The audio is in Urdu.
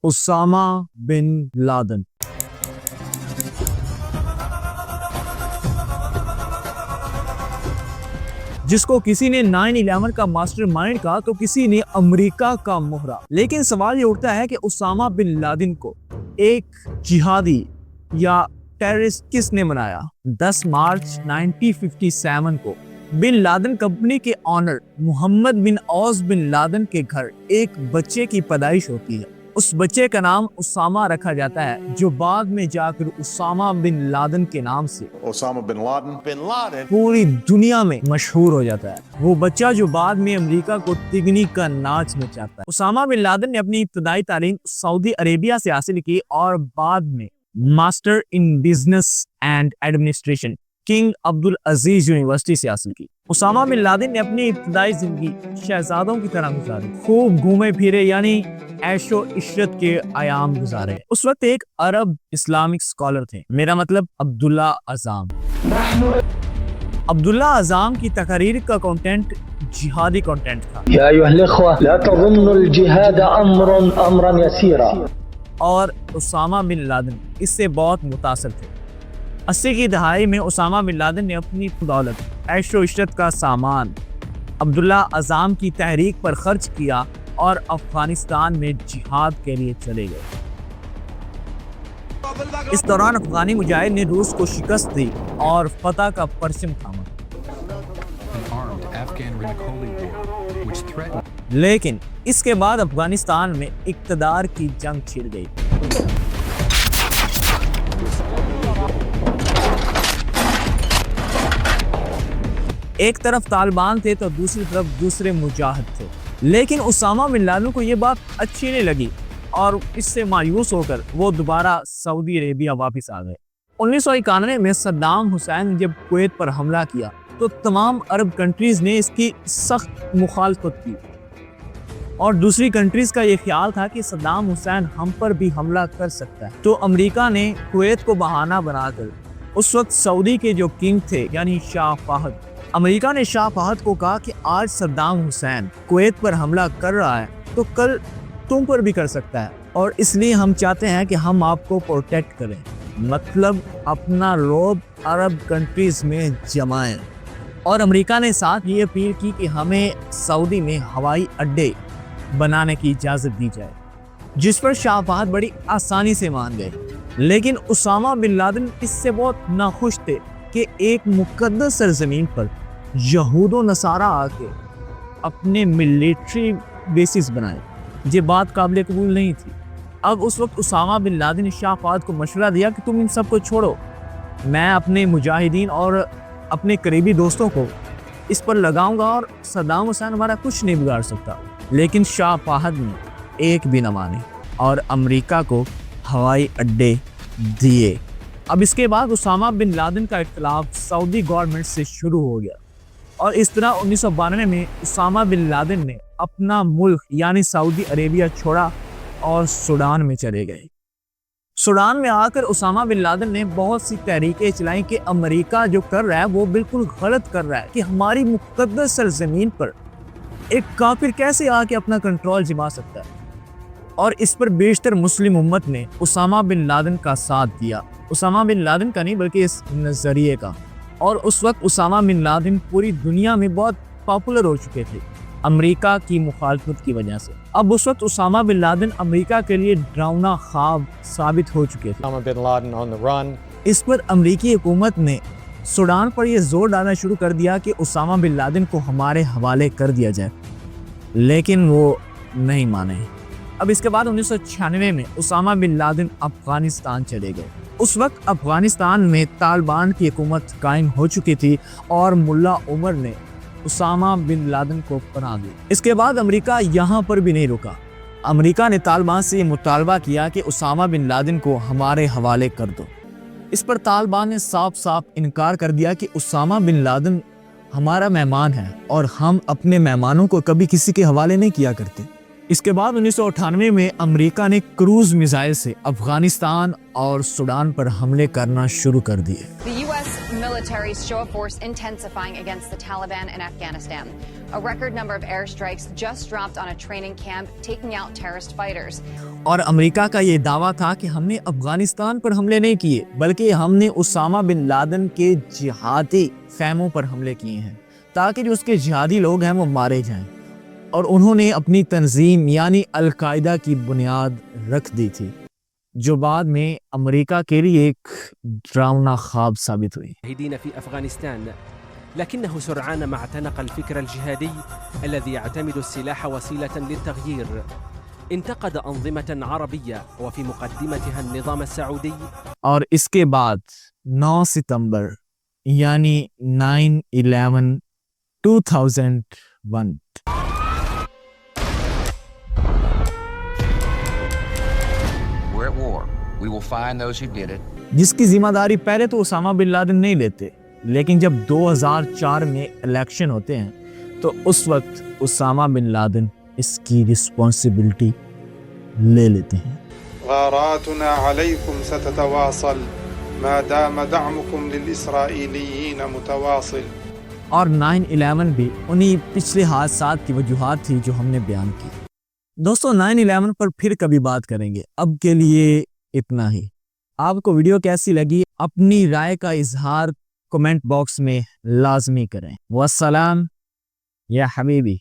Usama bin Laden. جس کو کسی نے 9/11 کا ماسٹر مائنڈ کہا تو کسی نے امریکہ کا مہرا۔ لیکن سوال یہ اٹھتا ہے کہ اسامہ بن لادن کو ایک جہادی یا ٹیررسٹ کس نے بنایا؟ 10 مارچ 1957 کو بن لادن کمپنی کے آنر محمد بن اوس بن لادن کے گھر ایک بچے کی پیدائش ہوتی ہے۔ اس بچے کا نام اسامہ رکھا جاتا ہے، جو بعد میں جا کر اسامہ بن لادن کے نام سے Osama bin Laden پوری دنیا میں مشہور ہو جاتا ہے۔ وہ بچہ جو بعد میں امریکہ کو تگنی کا ناچ نچاتا ہے۔ اسامہ بن لادن نے اپنی ابتدائی تعلیم سعودی عربیہ سے حاصل کی اور بعد میں master in business and administration King Abdulaziz University سے حاصل کی۔ اسامہ بن لادن نے اپنی ابتدائی زندگی شہزادوں کی طرح گزاری، خوب گھومے پھرے، یعنی عیش و عشرت کے ایام گزارے۔ اس وقت ایک عرب اسلامک اسکالر تھے، میرا مطلب عبداللہ اعظم۔ عبداللہ اعظم کی تقاریر کا کنٹینٹ جہادی کنٹینٹ تھا۔ یا ایھا الاخوہ لا تظنوا الجہاد امرا یسیرا۔ اور اسامہ بن لادن اس سے بہت متاثر تھے۔ 80 کی دہائی میں اسامہ بن لادن نے اپنی دولت، عیش و عشرت کا سامان عبداللہ اعظم کی تحریک پر خرچ کیا اور افغانستان میں جہاد کے لیے چلے گئے۔ اس دوران افغانی مجاہد نے روس کو شکست دی اور فتح کا پرچم تھاما۔ لیکن اس کے بعد افغانستان میں اقتدار کی جنگ چھڑ گئی۔ ایک طرف طالبان تھے تو دوسری طرف دوسرے مجاہد تھے۔ لیکن اسامہ بن لادن کو یہ بات اچھی نہیں لگی اور اس سے مایوس ہو کر وہ دوبارہ سعودی عربیہ واپس آ گئے۔ 1991 میں صدام حسین نے جب کویت پر حملہ کیا تو تمام عرب کنٹریز نے اس کی سخت مخالفت کی، اور دوسری کنٹریز کا یہ خیال تھا کہ صدام حسین ہم پر بھی حملہ کر سکتا ہے۔ تو امریکہ نے کویت کو بہانہ بنا کر اس وقت سعودی کے جو کنگ تھے یعنی شاہ فہد، امریکہ نے شاہ فہد کو کہا کہ آج صدام حسین کویت پر حملہ کر رہا ہے تو کل تم پر بھی کر سکتا ہے، اور اس لیے ہم چاہتے ہیں کہ ہم آپ کو پروٹیکٹ کریں، مطلب اپنا رعب عرب کنٹریز میں جمائیں۔ اور امریکہ نے ساتھ یہ اپیل کی کہ ہمیں سعودی میں ہوائی اڈے بنانے کی اجازت دی جائے، جس پر شاہ فہد بڑی آسانی سے مان گئے۔ لیکن اسامہ بن لادن اس سے بہت ناخوش تھے کہ ایک مقدس سرزمین پر یہود و نصارہ آ کے اپنے ملیٹری بیسز بنائے۔ یہ بات قابل قبول نہیں تھی۔ اب اس وقت اسامہ بن لادن نے شاہ فہد کو مشورہ دیا کہ تم ان سب کو چھوڑو، میں اپنے مجاہدین اور اپنے قریبی دوستوں کو اس پر لگاؤں گا اور صدام حسین ہمارا کچھ نہیں بگاڑ سکتا۔ لیکن شاہ فہد نے ایک بھی نہ مانی اور امریکہ کو ہوائی اڈے دیے۔ اب اس کے بعد اسامہ بن لادن کا اختلاف سعودی گورنمنٹ سے شروع ہو گیا، اور اس طرح 1992 میں اسامہ بن لادن نے اپنا ملک یعنی سعودی عربیہ چھوڑا اور سوڈان میں چلے گئے۔ سوڈان میں آ کر اسامہ بن لادن نے بہت سی تحریکیں چلائیں کہ امریکہ جو کر رہا ہے وہ بالکل غلط کر رہا ہے، کہ ہماری مقدس سرزمین پر ایک کافر کیسے آ کے اپنا کنٹرول جما سکتا ہے۔ اور اس پر بیشتر مسلم امت نے اسامہ بن لادن کا ساتھ دیا، اسامہ بن لادن کا نہیں بلکہ اس نظریے کا۔ اور اس وقت اسامہ بن لادن پوری دنیا میں بہت پاپولر ہو چکے تھے امریکہ کی مخالفت کی وجہ سے۔ اب اس وقت اسامہ بن لادن امریکہ کے لیے ڈراؤنا خواب ثابت ہو چکے تھے۔ Osama bin Laden on the run. اس پر امریکی حکومت نے سوڈان پر یہ زور ڈالنا شروع کر دیا کہ اسامہ بن لادن کو ہمارے حوالے کر دیا جائے، لیکن وہ نہیں مانے۔ اب اس کے بعد 1996 میں اسامہ بن لادن افغانستان چلے گئے۔ اس وقت افغانستان میں طالبان کی حکومت قائم ہو چکی تھی اور ملا عمر نے اسامہ بن لادن کو پناہ دی۔ اس کے بعد امریکہ یہاں پر بھی نہیں رکا۔ امریکہ نے طالبان سے یہ مطالبہ کیا کہ اسامہ بن لادن کو ہمارے حوالے کر دو۔ اس پر طالبان نے صاف صاف انکار کر دیا کہ اسامہ بن لادن ہمارا مہمان ہے اور ہم اپنے مہمانوں کو کبھی کسی کے حوالے نہیں کیا کرتے۔ اس کے بعد 1998 میں امریکہ نے کروز میزائل سے افغانستان اور سوڈان پر حملے کرنا شروع کر دیے۔ The U.S. military military's show of force intensifying against the Taliban in Afghanistan. A record number of airstrikes just dropped on a training camp, taking out terrorist fighters. اور امریکہ کا یہ دعویٰ تھا کہ ہم نے افغانستان پر حملے نہیں کیے بلکہ ہم نے اسامہ بن لادن کے جہادی خیموں پر حملے کیے ہیں تاکہ جو اس کے جہادی لوگ ہیں وہ مارے جائیں، اور انہوں نے اپنی تنظیم یعنی القاعدہ کی بنیاد رکھ دی تھی جو بعد میں امریکہ کے لیے ایک ڈراؤنا خواب ثابت ہوئی۔ مجاهدين في أفغانستان، لكنه سرعان ما اعتنق الفكر الجهادي الذي يعتمد السلاح وسيلة للتغيير. انتقد أنظمة عربية وفي مقدمتها النظام السعودي. اور اس کے بعد 9 ستمبر یعنی 9/11 2001 We're at war. We will find those who did it. جس کی ذمہ داری پہلے تو اسامہ بن لادن نہیں لیتے، لیکن جب 2004 میں الیکشن ہوتے ہیں تو اس وقت اسامہ بن لادن اس کی رسپانسبلٹی لے لیتے ہیں۔ غاراتنا عليكم ستتواصل ما دام دعمكم للإسرائيليين متواصل. اور 9/11 بھی انہی پچھلے حادثات کی وجوہات تھی جو ہم نے بیان کی۔ دوستو 9/11 پر پھر کبھی بات کریں گے، اب کے لیے اتنا ہی۔ آپ کو ویڈیو کیسی لگی اپنی رائے کا اظہار کمنٹ باکس میں لازمی کریں۔ والسلام یا حبیبی۔